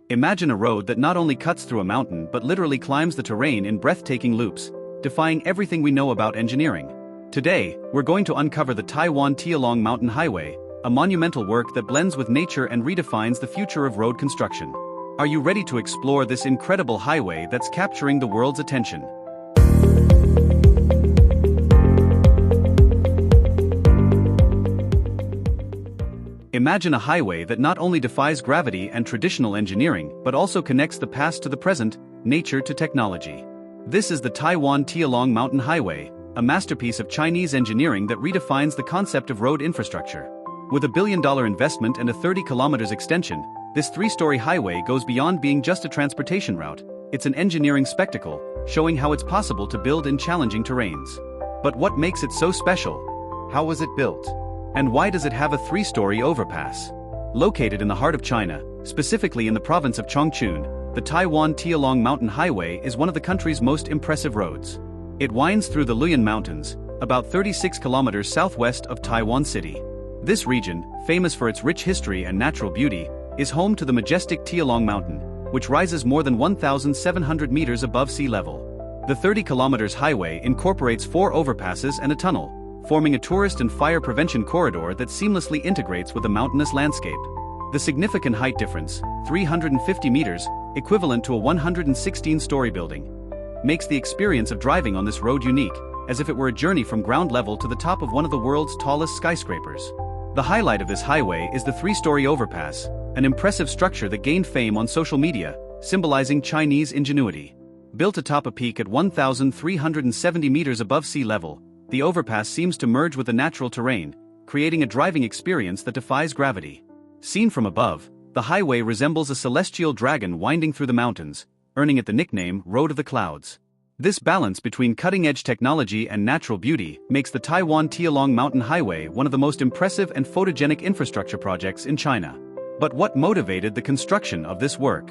Imagine a road that not only cuts through a mountain but literally climbs the terrain in breathtaking loops, defying everything we know about engineering. Today, we're going to uncover the Taiwan Tialong Mountain Highway, a monumental work that blends with nature and redefines the future of road construction. Are you ready to explore this incredible highway that's capturing the world's attention? Imagine a highway that not only defies gravity and traditional engineering but also connects the past to the present, nature to technology. This is the Taiwan Tialong Mountain Highway, a masterpiece of Chinese engineering that redefines the concept of road infrastructure. With a billion-dollar investment and a 30-kilometers extension, this three-story highway goes beyond being just a transportation route. It's an engineering spectacle, showing how it's possible to build in challenging terrains. But what makes it so special? How was it built? And why does it have a three-story overpass? Located in the heart of China, specifically in the province of Chanchi, the Taiwan Tialong Mountain Highway is one of the country's most impressive roads. It winds through the Luyan Mountains, about 36 kilometers southwest of Taiwan City. This region, famous for its rich history and natural beauty, is home to the majestic Tialong Mountain, which rises more than 1,700 meters above sea level. The 30 kilometers highway incorporates 4 overpasses and a tunnel, forming a tourist and fire prevention corridor that seamlessly integrates with the mountainous landscape. The significant height difference, 350 meters, equivalent to a 116-story building, makes the experience of driving on this road unique, as if it were a journey from ground level to the top of one of the world's tallest skyscrapers. The highlight of this highway is the 3-story overpass, an impressive structure that gained fame on social media, symbolizing Chinese ingenuity. Built atop a peak at 1,370 meters above sea level, the overpass seems to merge with the natural terrain, creating a driving experience that defies gravity. Seen from above, the highway resembles a celestial dragon winding through the mountains, earning it the nickname Road of the Clouds. This balance between cutting-edge technology and natural beauty makes the Taiwan Tialong Mountain Highway one of the most impressive and photogenic infrastructure projects in China. But what motivated the construction of this work?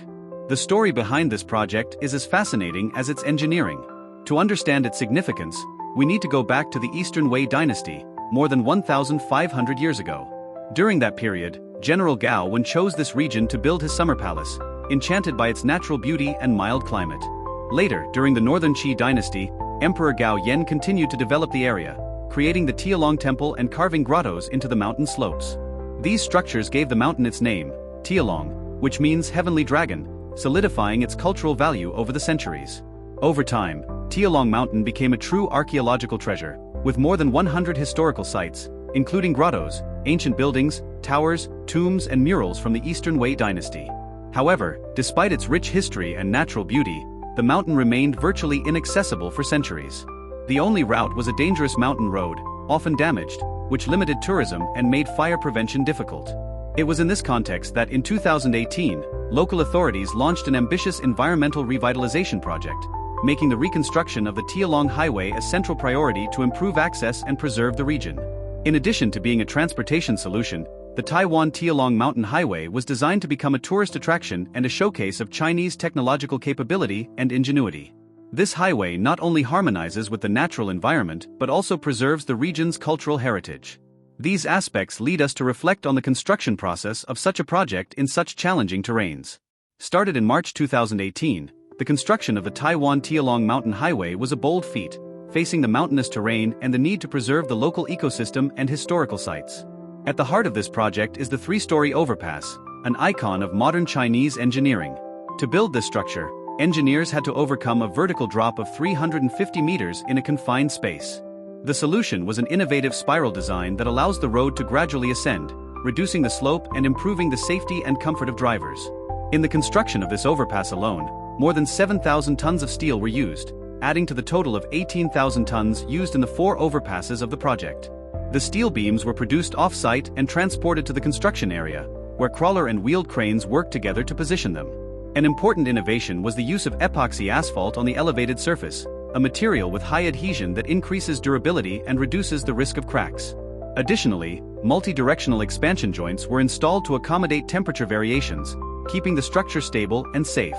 The story behind this project is as fascinating as its engineering. To understand its significance, we need to go back to the Eastern Wei dynasty, more than 1,500 years ago. During that period, General Gao Wen chose this region to build his summer palace, enchanted by its natural beauty and mild climate. Later, during the Northern Qi dynasty, Emperor Gao Yan continued to develop the area, creating the Tialong Temple and carving grottos into the mountain slopes. These structures gave the mountain its name, Tialong, which means heavenly dragon, solidifying its cultural value over the centuries. Over time, Tialong Mountain became a true archaeological treasure, with more than 100 historical sites, including grottos, ancient buildings, towers, tombs and murals from the Eastern Wei dynasty. However, despite its rich history and natural beauty, the mountain remained virtually inaccessible for centuries. The only route was a dangerous mountain road, often damaged, which limited tourism and made fire prevention difficult. It was in this context that in 2018, local authorities launched an ambitious environmental revitalization project, making the reconstruction of the Tialong Highway a central priority to improve access and preserve the region. In addition to being a transportation solution, the Taiwan Tialong Mountain Highway was designed to become a tourist attraction and a showcase of Chinese technological capability and ingenuity. This highway not only harmonizes with the natural environment but also preserves the region's cultural heritage. These aspects lead us to reflect on the construction process of such a project in such challenging terrains. Started in March 2018, the construction of the Taiwan Tialong Mountain Highway was a bold feat, facing the mountainous terrain and the need to preserve the local ecosystem and historical sites. At the heart of this project is the 3-story overpass, an icon of modern Chinese engineering. To build this structure, engineers had to overcome a vertical drop of 350 meters in a confined space. The solution was an innovative spiral design that allows the road to gradually ascend, reducing the slope and improving the safety and comfort of drivers. In the construction of this overpass alone, more than 7,000 tons of steel were used, adding to the total of 18,000 tons used in the 4 overpasses of the project. The steel beams were produced off-site and transported to the construction area, where crawler and wheeled cranes worked together to position them. An important innovation was the use of epoxy asphalt on the elevated surface, a material with high adhesion that increases durability and reduces the risk of cracks. Additionally, multi-directional expansion joints were installed to accommodate temperature variations, keeping the structure stable and safe.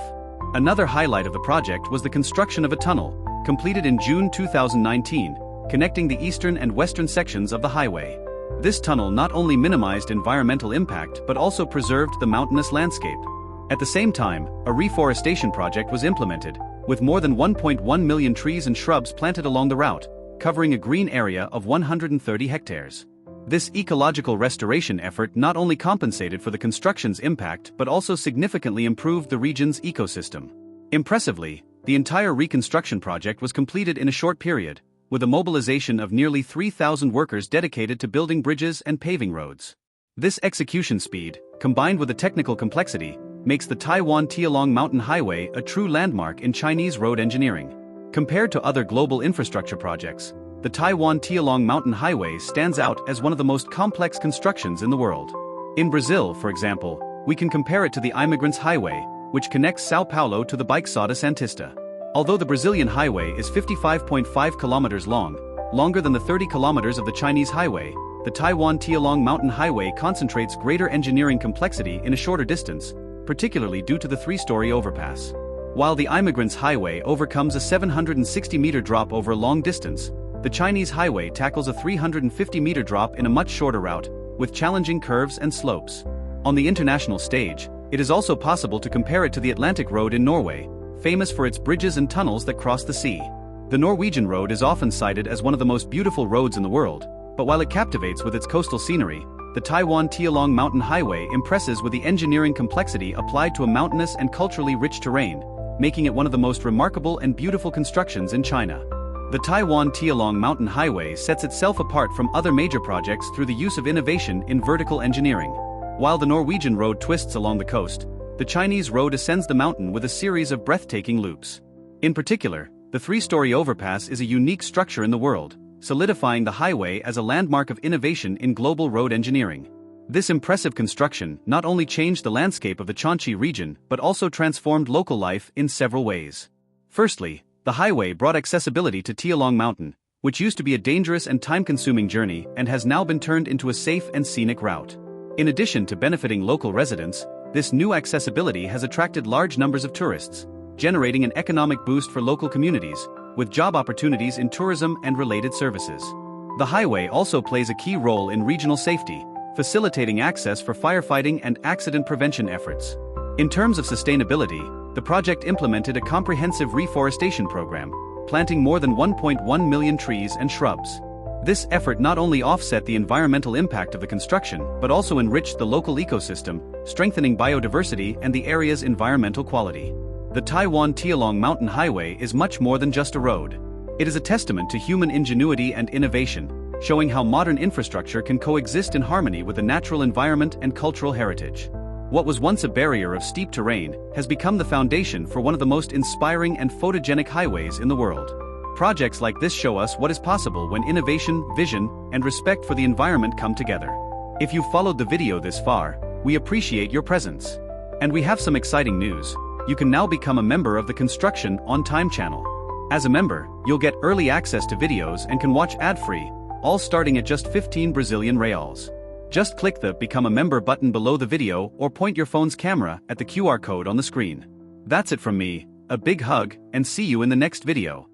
Another highlight of the project was the construction of a tunnel, completed in June 2019, connecting the eastern and western sections of the highway. This tunnel not only minimized environmental impact but also preserved the mountainous landscape. At the same time, a reforestation project was implemented, with more than 1.1 million trees and shrubs planted along the route, covering a green area of 130 hectares. This ecological restoration effort not only compensated for the construction's impact but also significantly improved the region's ecosystem. Impressively, the entire reconstruction project was completed in a short period, with a mobilization of nearly 3,000 workers dedicated to building bridges and paving roads. This execution speed, combined with the technical complexity, makes the Taiwan Tialong Mountain Highway a true landmark in Chinese road engineering. Compared to other global infrastructure projects, the Taiwan Tialong Mountain Highway stands out as one of the most complex constructions in the world. In Brazil, for example, we can compare it to the Immigrants Highway, which connects Sao Paulo to the Baixada Santista. Although the Brazilian highway is 55.5 kilometers long, longer than the 30 kilometers of the Chinese highway, the Taiwan Tialong Mountain Highway concentrates greater engineering complexity in a shorter distance, particularly due to the three-story overpass. While the Immigrants Highway overcomes a 760-meter drop over a long distance, the Chinese highway tackles a 350-meter drop in a much shorter route, with challenging curves and slopes. On the international stage, it is also possible to compare it to the Atlantic Road in Norway, famous for its bridges and tunnels that cross the sea. The Norwegian road is often cited as one of the most beautiful roads in the world, but while it captivates with its coastal scenery, the Taiwan Tialong Mountain Highway impresses with the engineering complexity applied to a mountainous and culturally rich terrain, making it one of the most remarkable and beautiful constructions in China. The Taiwan Tialong Mountain Highway sets itself apart from other major projects through the use of innovation in vertical engineering. While the Norwegian road twists along the coast, the Chinese road ascends the mountain with a series of breathtaking loops. In particular, the three-story overpass is a unique structure in the world, solidifying the highway as a landmark of innovation in global road engineering. This impressive construction not only changed the landscape of the Chanchi region but also transformed local life in several ways. Firstly, the highway brought accessibility to Tialong Mountain, which used to be a dangerous and time-consuming journey and has now been turned into a safe and scenic route. In addition to benefiting local residents, this new accessibility has attracted large numbers of tourists, generating an economic boost for local communities, with job opportunities in tourism and related services. The highway also plays a key role in regional safety, facilitating access for firefighting and accident prevention efforts. In terms of sustainability, the project implemented a comprehensive reforestation program, planting more than 1.1 million trees and shrubs. This effort not only offset the environmental impact of the construction but also enriched the local ecosystem, strengthening biodiversity and the area's environmental quality. The Taiwan Tialong Mountain Highway is much more than just a road. It is a testament to human ingenuity and innovation, showing how modern infrastructure can coexist in harmony with the natural environment and cultural heritage. What was once a barrier of steep terrain has become the foundation for one of the most inspiring and photogenic highways in the world. Projects like this show us what is possible when innovation, vision, and respect for the environment come together. If you've followed the video this far, we appreciate your presence. And we have some exciting news. You can now become a member of the Construction on Time channel. As a member, you'll get early access to videos and can watch ad-free, all starting at just 15 Brazilian reals. Just click the Become a Member button below the video or point your phone's camera at the QR code on the screen. That's it from me, a big hug, and see you in the next video.